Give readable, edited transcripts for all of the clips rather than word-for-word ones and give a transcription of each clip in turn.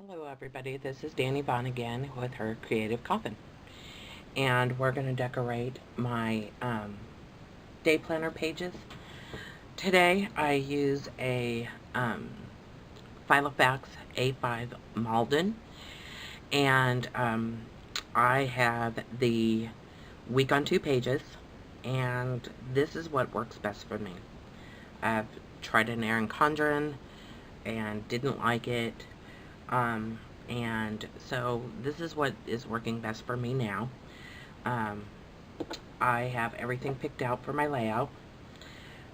Hello everybody, this is Danny Vaughn again with her Creative Coffin. And we're going to decorate my day planner pages. Today I use a Filofax A5 Malden. And I have the week on 2 pages. And this is what works best for me. I've tried an Erin Condren and didn't like it. And so this is what is working best for me now. I have everything picked out for my layout.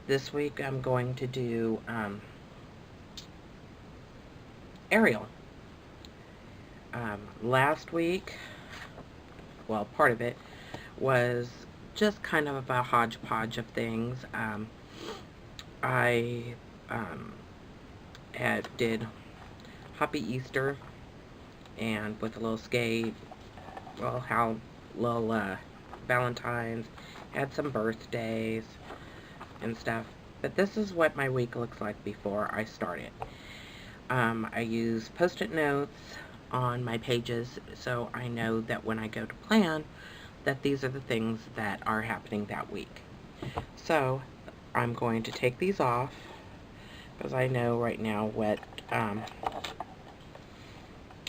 This week I'm going to do Ariel. Last week, well, part of it was just kind of a hodgepodge of things. I did Happy Easter, and with a little skate, well, Valentine's, had some birthdays and stuff. But this is what my week looks like before I start it. I use Post-it notes on my pages so I know that when I go to plan that these are the things that are happening that week. So I'm going to take these off because I know right now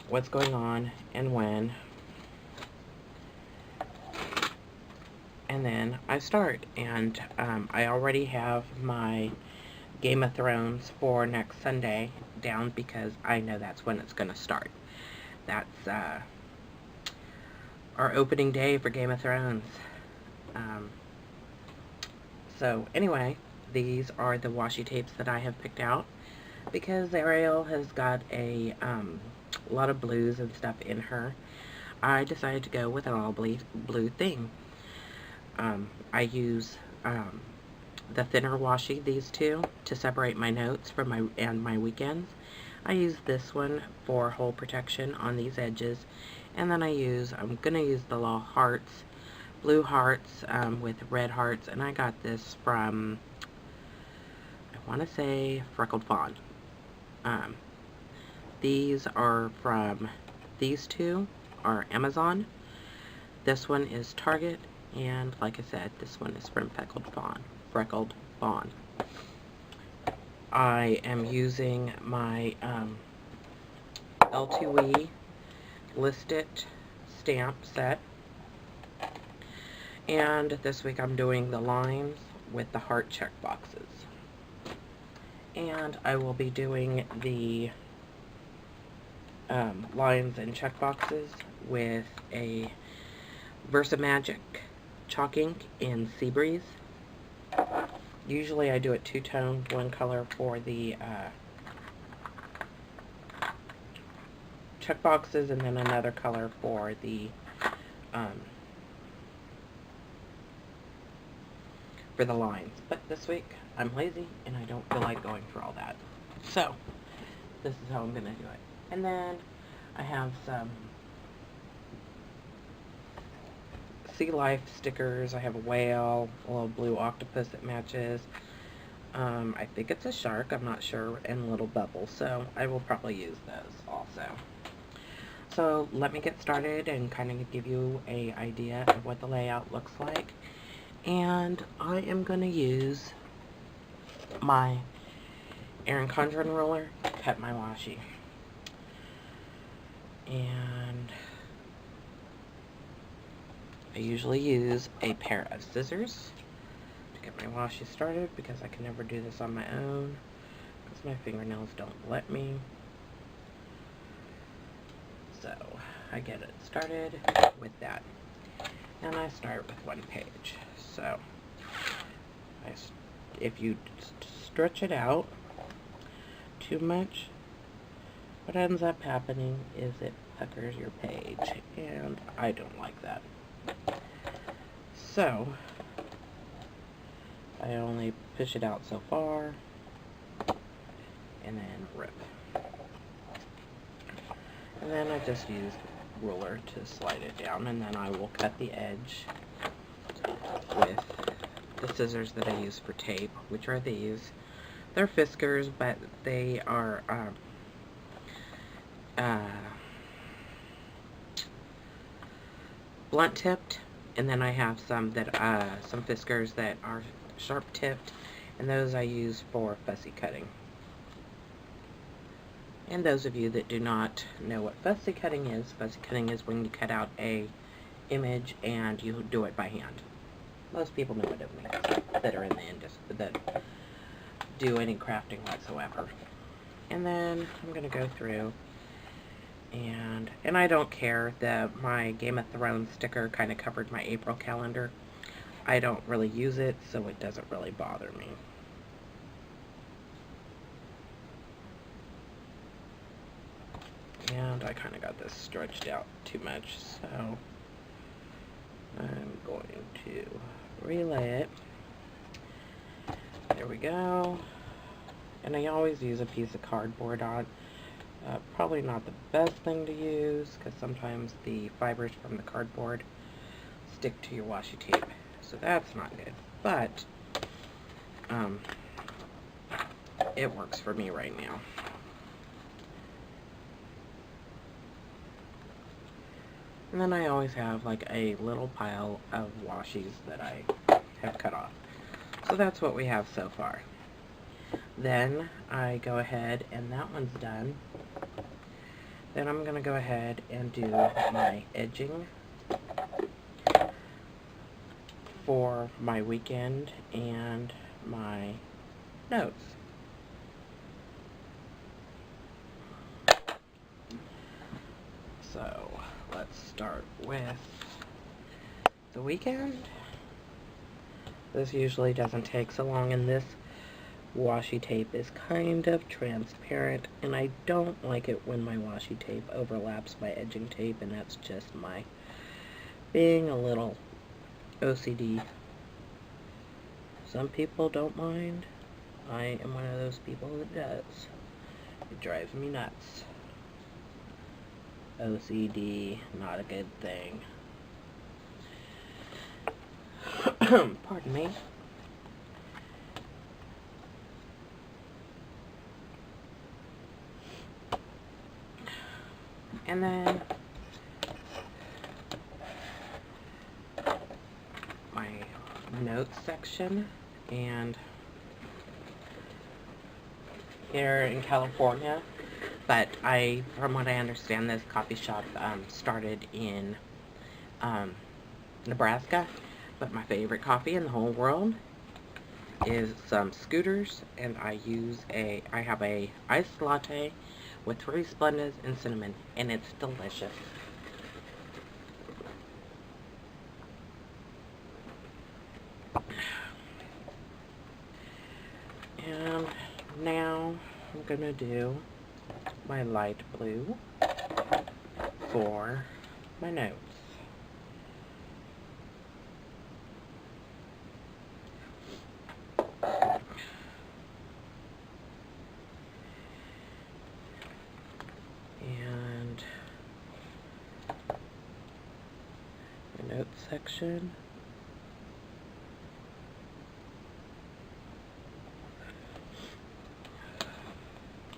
what's going on and when. And then I start, and I already have my Game of Thrones for next Sunday down because I know that's when it's going to start. That's our opening day for Game of Thrones. So anyway, these are the washi tapes that I have picked out because Ariel has got a lot of blues and stuff in her. I decided to go with an all blue theme. I use the thinner washi, these two, to separate my notes from my weekends. I use this one for hole protection on these edges, and then I'm gonna use the little hearts, blue hearts with red hearts, and I got this from, I want to say, Freckled Fawn. These two are Amazon. This one is Target, and like I said, this one is from Freckled Fawn. I am using my L2E listed stamp set, and this week I'm doing the lines with the heart check boxes. And I will be doing the lines and check boxes with a Versamagic chalk ink in Seabreeze. Usually I do it two-tone, one color for the check boxes and then another color for the lines. But this week I'm lazy and I don't feel like going for all that. So this is how I'm going to do it. And then I have some sea life stickers. I have a whale, a little blue octopus that matches. I think it's a shark, I'm not sure, and little bubbles. So I will probably use those also. So let me get started and kind of give you an idea of what the layout looks like. And I am going to use my Erin Condren ruler to cut my washi. And I usually use a pair of scissors to get my washi started because I can never do this on my own because my fingernails don't let me. So I get it started with that. And I start with one page. So if you stretch it out too much, what ends up happening is it puckers your page, and I don't like that. So I only push it out so far and then rip. And then I just use the ruler to slide it down, and then I will cut the edge with the scissors that I use for tape, which are these. They're Fiskars, but they are uh, blunt tipped, and then I have some that some Fiskars that are sharp tipped, and those I use for fussy cutting. And those of you that do not know what fussy cutting is when you cut out a image and you do it by hand. Most people know what it means that are in the industry, that do any crafting whatsoever. And then I'm going to go through and I don't care that my Game of Thrones sticker kind of covered my April calendar. I don't really use it, so it doesn't really bother me. And I kind of got this stretched out too much, so I'm going to relay it. There we go. And I always use a piece of cardboard on. Probably not the best thing to use, because sometimes the fibers from the cardboard stick to your washi tape, so that's not good. But it works for me right now. And then I always have like a little pile of washies that I have cut off. So that's what we have so far. Then I go ahead, and that one's done. Then I'm going to go ahead and do my edging for my weekend and my notes. So let's start with the weekend. This usually doesn't take so long, and this washi tape is kind of transparent, and I don't like it when my washi tape overlaps my edging tape, and that's just my being a little OCD. Some people don't mind. I am one of those people that does. It drives me nuts. OCD, not a good thing. Pardon me. And then my notes section, and here in California, but from what I understand, this coffee shop started in Nebraska, but my favorite coffee in the whole world is some Scooters, and I have a iced latte with 3 Splendas and cinnamon, and it's delicious. And now I'm gonna do my light blue for my notes. And the notes section.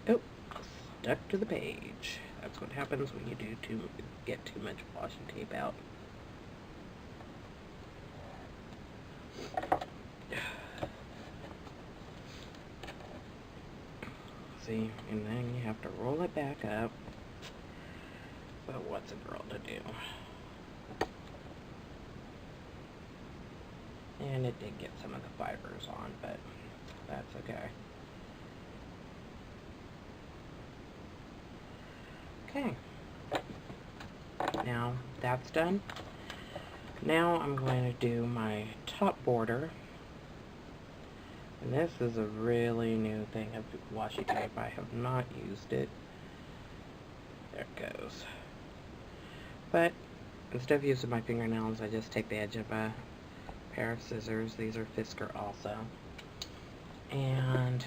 Oh, stuck to the page. That's what happens when you get too much washi tape out. See, and then you have to roll it back up. But what's a girl to do? And it did get some of the fibers on, but that's okay. Okay. Now that's done. Now I'm going to do my top border. And this is a really new thing of washi tape. I have not used it. There it goes. But instead of using my fingernails, I just take the edge of a pair of scissors. These are Fiskar also. And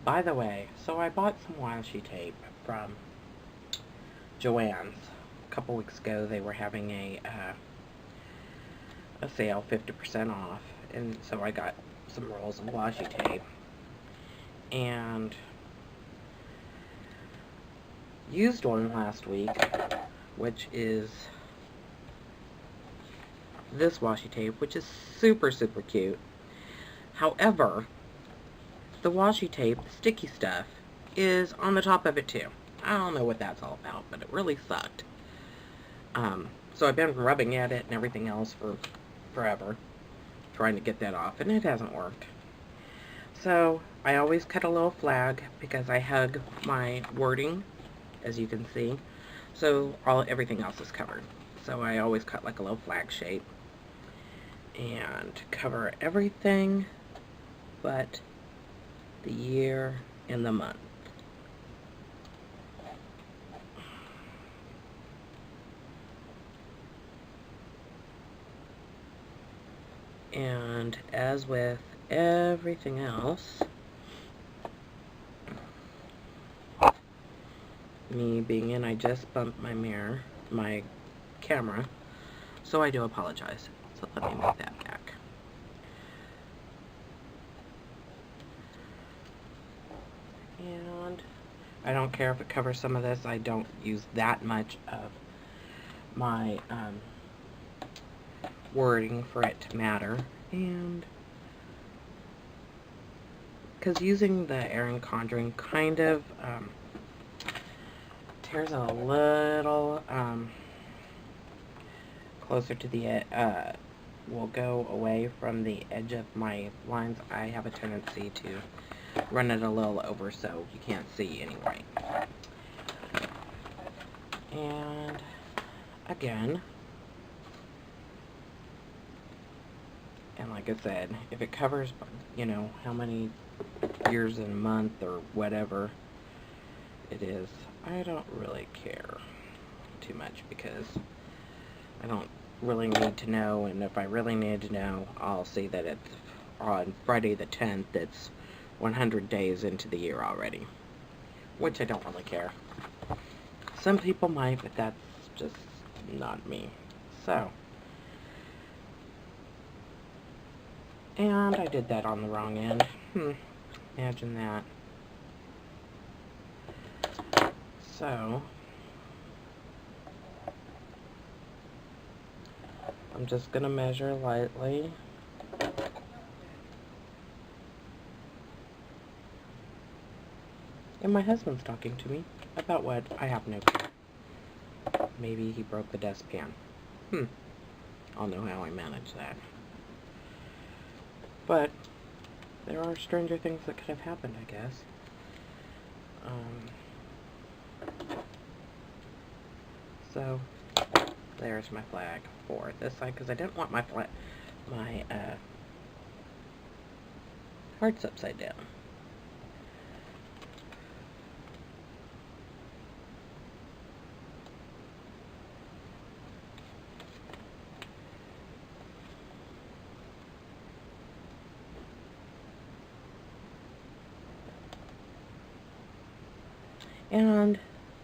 by the way, so I bought some washi tape from Joann's a couple weeks ago. They were having a sale, 50% off, and so I got some rolls of washi tape and used one last week, which is this washi tape, which is super cute. However, the washi tape, the sticky stuff, is on the top of it too. I don't know what that's all about, but it really sucked. So I've been rubbing at it and everything else for forever, trying to get that off, and it hasn't worked. So I always cut a little flag because I hug my wording, as you can see. So everything else is covered. So I always cut like a little flag shape and cover everything but the year and the month. And as with everything else, me being in, I just bumped my camera, so I do apologize. So let me make that back. And I don't care if it covers some of this. I don't use that much of my wording for it to matter. And because using the Erin Condren kind of tears a little closer to the will go away from the edge of my lines. I have a tendency to run it a little over so you can't see anyway. And again, and like I said, if it covers, you know, how many years and a month or whatever it is, I don't really care too much because I don't really need to know, and if I really need to know, I'll see that it's on Friday the 10th, it's 100 days into the year already, which I don't really care. Some people might, but that's just not me. So, and I did that on the wrong end. Imagine that. So, I'm just going to measure lightly. And my husband's talking to me. About what? I have no clue. Maybe he broke the dustpan. I'll know how I manage that. But there are stranger things that could have happened, I guess. So there's my flag for this side, because I didn't want my hearts upside down. And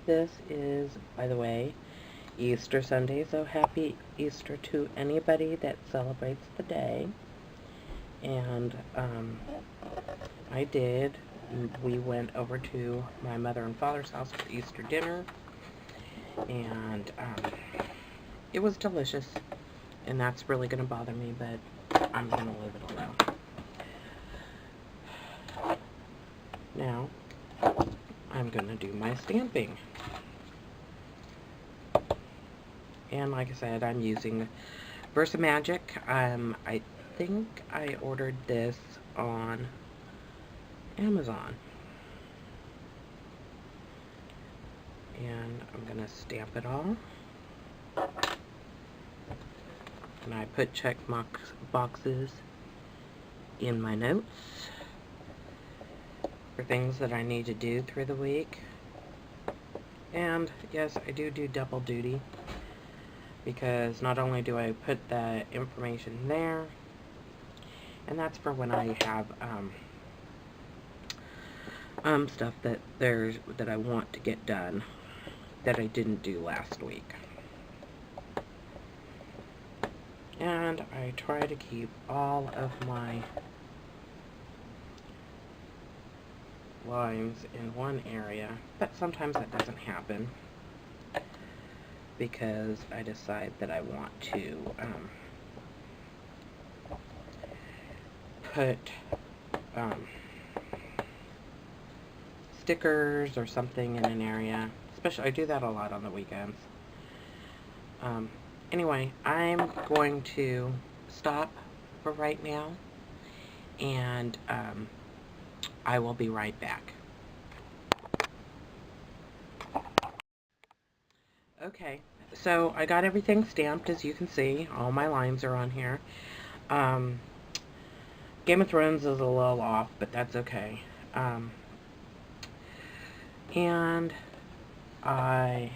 this is, by the way, Easter Sunday, so happy Easter to anybody that celebrates the day. And I did. We went over to my mother and father's house for Easter dinner, and it was delicious, and that's really going to bother me, but I'm going to leave it alone. Now, I'm going to do my stamping. And like I said, I'm using VersaMagic. I think I ordered this on Amazon. And I'm going to stamp it all. And I put check boxes in my notes for things that I need to do through the week. And yes, I do double duty, because not only do I put the information there, and that's for when I have stuff that I want to get done that I didn't do last week. And I try to keep all of my lines in one area, but sometimes that doesn't happen because I decide that I want to put stickers or something in an area. Especially, I do that a lot on the weekends. Anyway, I'm going to stop for right now, and I will be right back. Okay, so I got everything stamped, as you can see. All my lines are on here. Game of Thrones is a little off, but that's okay. And I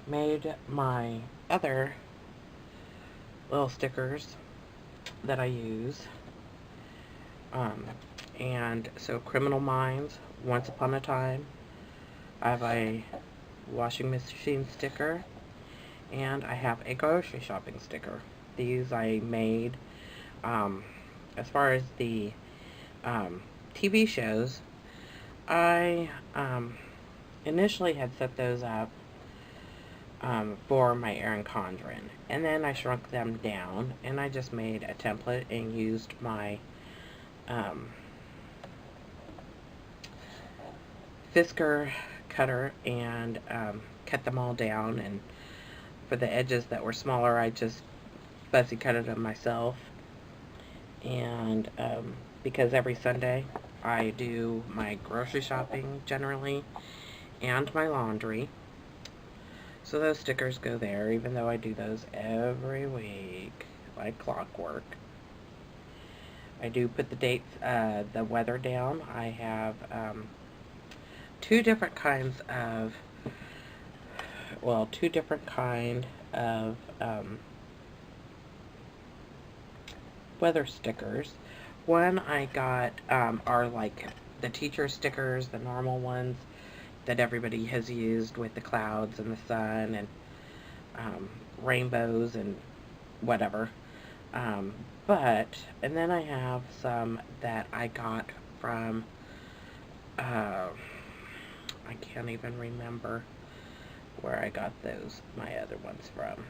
made my other little stickers that I use. And so Criminal Minds, Once Upon a Time. I have a washing machine sticker, and I have a grocery shopping sticker. These I made, as far as the TV shows, I initially had set those up for my Erin Condren, and then I shrunk them down, and I just made a template and used my Fisker cutter and cut them all down, and for the edges that were smaller I just fussy cutted them myself. And because every Sunday I do my grocery shopping generally and my laundry, so those stickers go there, even though I do those every week like clockwork. I do put the dates, the weather down. I have two different kind of weather stickers. One I got are like the teacher stickers, the normal ones that everybody has used with the clouds and the sun and rainbows and whatever. And then I have some that I got from, I can't even remember where I got my other ones from.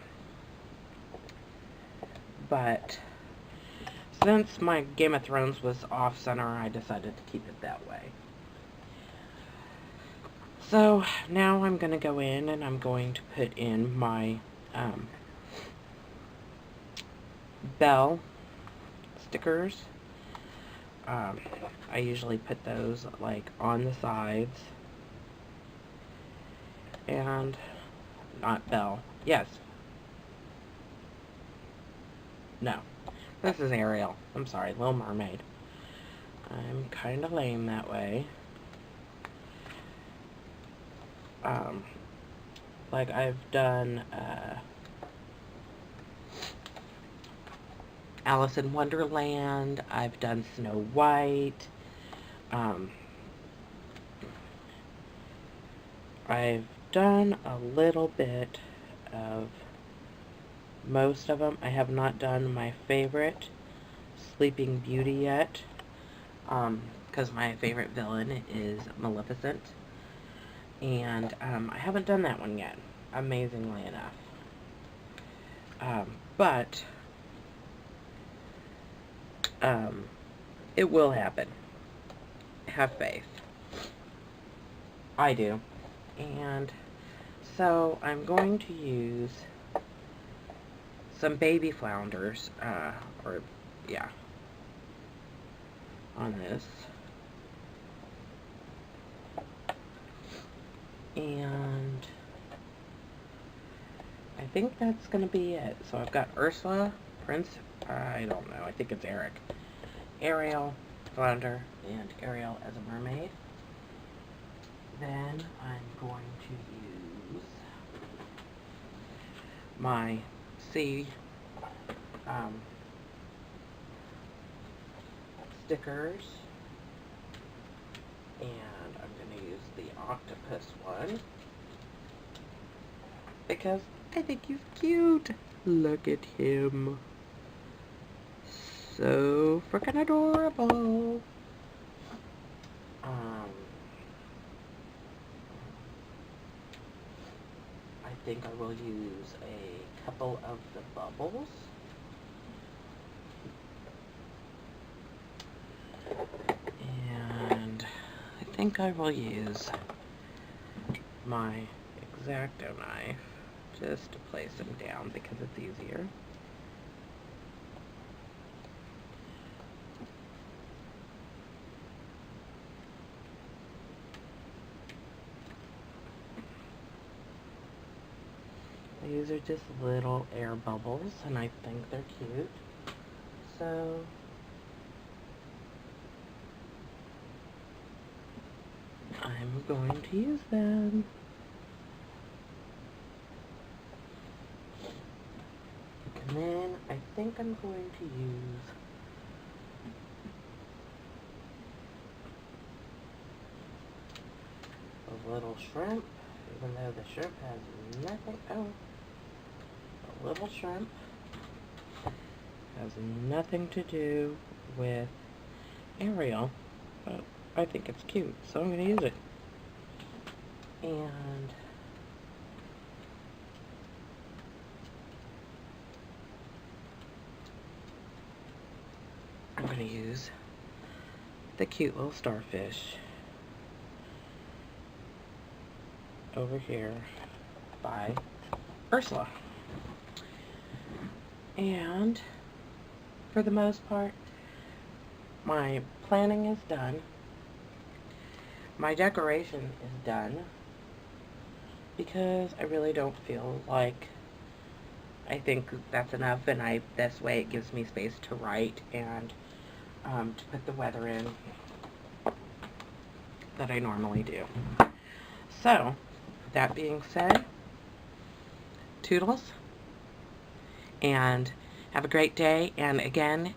But since my Game of Thrones was off center, I decided to keep it that way. So now I'm going to go in and I'm going to put in my bell stickers. I usually put those like on the sides. And not Belle. Yes. No. This is Ariel. I'm sorry, Little Mermaid. I'm kind of lame that way. Like I've done Alice in Wonderland. I've done Snow White. I've done a little bit of most of them. I have not done my favorite, Sleeping Beauty, yet, because my favorite villain is Maleficent, and I haven't done that one yet, amazingly enough. But it will happen. Have faith. I do. And so I'm going to use some baby flounders, on this. And I think that's going to be it. So I've got Ursula, Prince, I don't know, I think it's Eric, Ariel, Flounder, and Ariel as a mermaid. Then I'm going to use my sea stickers, and I'm going to use the octopus one because I think he's cute. Look at him. So freaking adorable. I think I will use a couple of the bubbles. And I think I will use my X-Acto knife just to place them down because it's easier. These are just little air bubbles, and I think they're cute. So I'm going to use them. And then I think I'm going to use a little shrimp, even though the shrimp has nothing. Oh, a little shrimp has nothing to do with Ariel, but I think it's cute, so I'm going to use it. And I'm going to use the cute little starfish over here by Ursula. And for the most part, my planning is done. My decoration is done because I really don't feel like I think that's enough, and this way it gives me space to write and to put the weather in that I normally do. So, that being said, toodles, and have a great day. And again,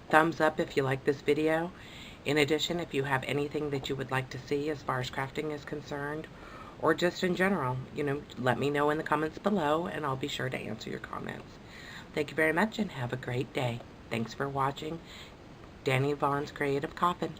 thumbs up if you like this video. In addition, if you have anything that you would like to see as far as crafting is concerned, or just in general, let me know in the comments below, and I'll be sure to answer your comments. Thank you very much, and have a great day. Thanks for watching Danny Vaughn's Creative Coffin.